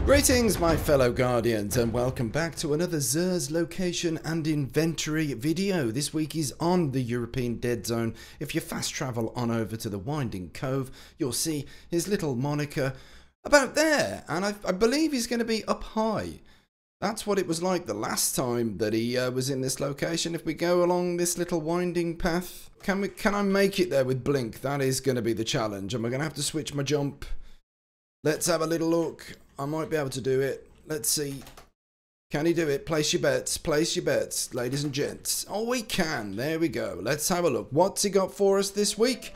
Greetings my fellow Guardians and welcome back to another Xur's location and inventory video. This week is on the European Dead Zone. If you fast travel on over to the Winding Cove, you'll see his little moniker about there, and I believe he's going to be up high. That's what it was like the last time that he was in this location. If we go along this little winding path, can I make it there with Blink? That is going to be the challenge, and we're going to have to switch my jump. Let's have a little look. I might be able to do it. Let's see. Can he do it? Place your bets, ladies and gents. Oh, we can. There we go. Let's have a look. What's he got for us this week?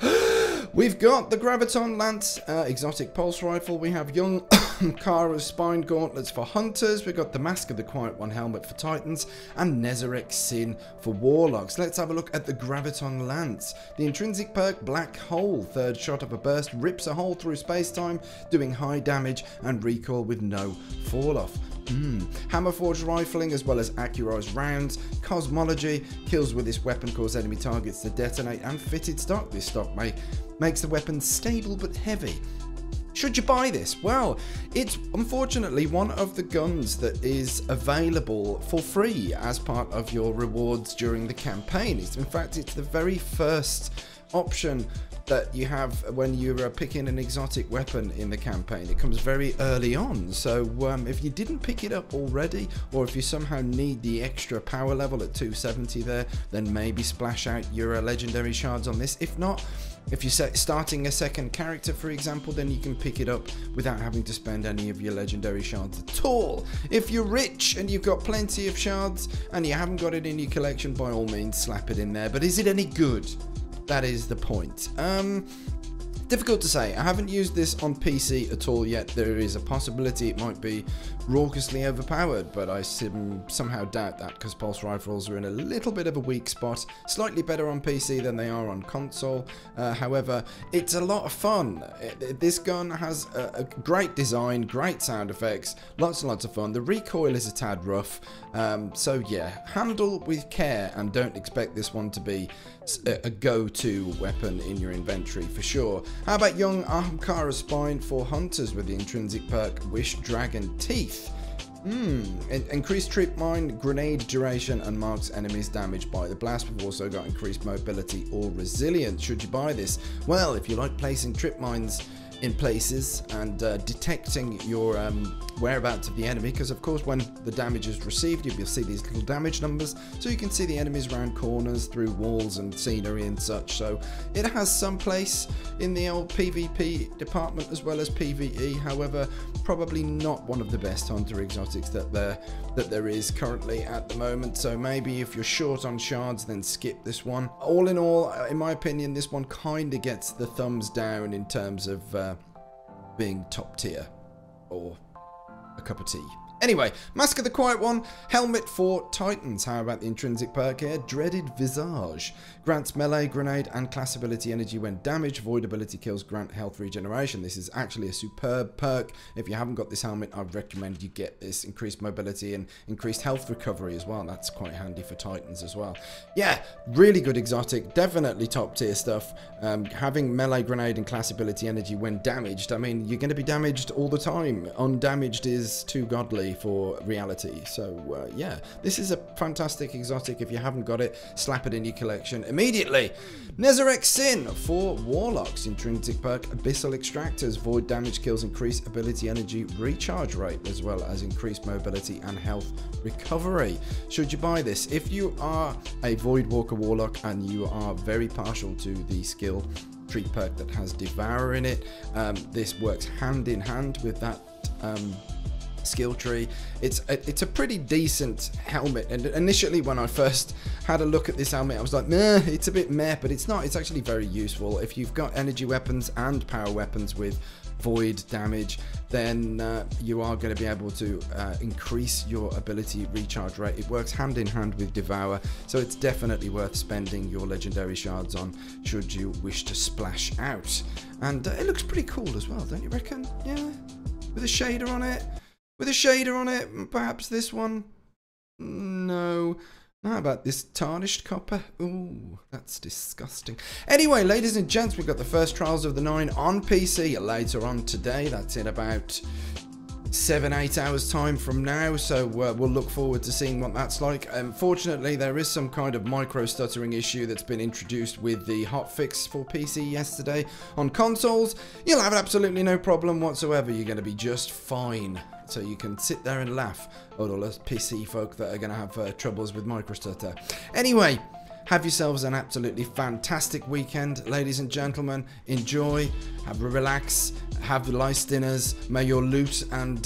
We've got the Graviton Lance, exotic pulse rifle. We have young AHAMKARA'S spine gauntlets for hunters. We've got the Mask of the Quiet One helmet for titans and Nezarec Sin for warlocks. Let's have a look at the Graviton Lance. The intrinsic perk Black Hole. Third shot of a burst rips a hole through space-time, doing high damage and recoil with no fall-off. Hammerforged rifling as well as accurized rounds. Cosmology. Kills with this weapon cause enemy targets to detonate, and fitted stock. This stock makes the weapon stable but heavy. Should you buy this? Well, it's unfortunately one of the guns that is available for free as part of your rewards during the campaign. In fact, it's the very first option that you have when you're picking an exotic weapon in the campaign. It comes very early on, so if you didn't pick it up already, or if you somehow need the extra power level at 270 there, then maybe splash out your legendary shards on this. If not, if you're starting a second character, for example, then you can pick it up without having to spend any of your legendary shards at all. If you're rich and you've got plenty of shards and you haven't got it in your collection, by all means slap it in there. But is it any good? That is the point. Difficult to say. I haven't used this on PC at all yet. There is a possibility it might be raucously overpowered, but I somehow doubt that because pulse rifles are in a little bit of a weak spot. Slightly better on PC than they are on console. However, it's a lot of fun. This gun has a great design, great sound effects, lots and lots of fun. The recoil is a tad rough, so yeah, handle with care and don't expect this one to be a go-to weapon in your inventory for sure. How about young AHAMKARA'S spine for hunters with the intrinsic perk Wish Dragon Teeth? Increased trip mine, grenade duration, and marks enemies damaged by the blast. We've also got increased mobility or resilience. Should you buy this? Well, if you like placing trip mines in places and detecting your whereabouts of the enemy, because of course when the damage is received you'll see these little damage numbers, so you can see the enemies around corners, through walls and scenery and such. So it has some place in the old PvP department as well as PvE. However, probably not one of the best hunter exotics that there is currently at the moment. So maybe if you're short on shards, then skip this one. All in all, in my opinion, this one kind of gets the thumbs down in terms of being top tier or a cup of tea. Anyway, Mask of the Quiet One, helmet for titans. How about the intrinsic perk here? Dreaded Visage. Grants melee, grenade, and class ability energy when damaged. Void ability kills grant health regeneration. This is actually a superb perk. If you haven't got this helmet, I recommend you get this. Increased mobility and increased health recovery as well. That's quite handy for titans as well. Yeah, really good exotic. Definitely top tier stuff. Having melee, grenade, and class ability energy when damaged. I mean, you're going to be damaged all the time. Undamaged is too godly for reality. So yeah, this is a fantastic exotic. If you haven't got it, slap it in your collection immediately. Nezarec Sin for warlocks. Intrinsic perk Abyssal Extractors. Void damage kills increase ability energy recharge rate as well as increased mobility and health recovery. Should you buy this? If you are a Void Walker warlock and you are very partial to the skill tree perk that has Devourer in it, this works hand in hand with that skill tree. It's a pretty decent helmet, and initially when I first had a look at this helmet I was like, meh, it's a bit meh, but it's not. It's actually very useful. If you've got energy weapons and power weapons with void damage, then you are going to be able to increase your ability recharge rate. It works hand in hand with Devour, so it's definitely worth spending your legendary shards on should you wish to splash out. And it looks pretty cool as well, don't you reckon? Yeah, with a shader on it. With a shader on it, perhaps this one? No. How about this tarnished copper? Ooh, that's disgusting. Anyway, ladies and gents, we've got the first Trials of the 9 on PC later on today. That's in about 7-8 hours time from now, so we'll look forward to seeing what that's like. Unfortunately, there is some kind of micro stuttering issue that's been introduced with the hotfix for PC yesterday. On consoles, you'll have absolutely no problem whatsoever. You're going to be just fine. So you can sit there and laugh at all us PC folk that are going to have troubles with micro stutter. Anyway, have yourselves an absolutely fantastic weekend, ladies and gentlemen. Enjoy, have a relax, have nice dinners. May your loot and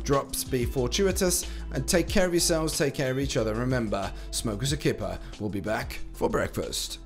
drops be fortuitous. And take care of yourselves, take care of each other. Remember, smoke as a kipper. We'll be back for breakfast.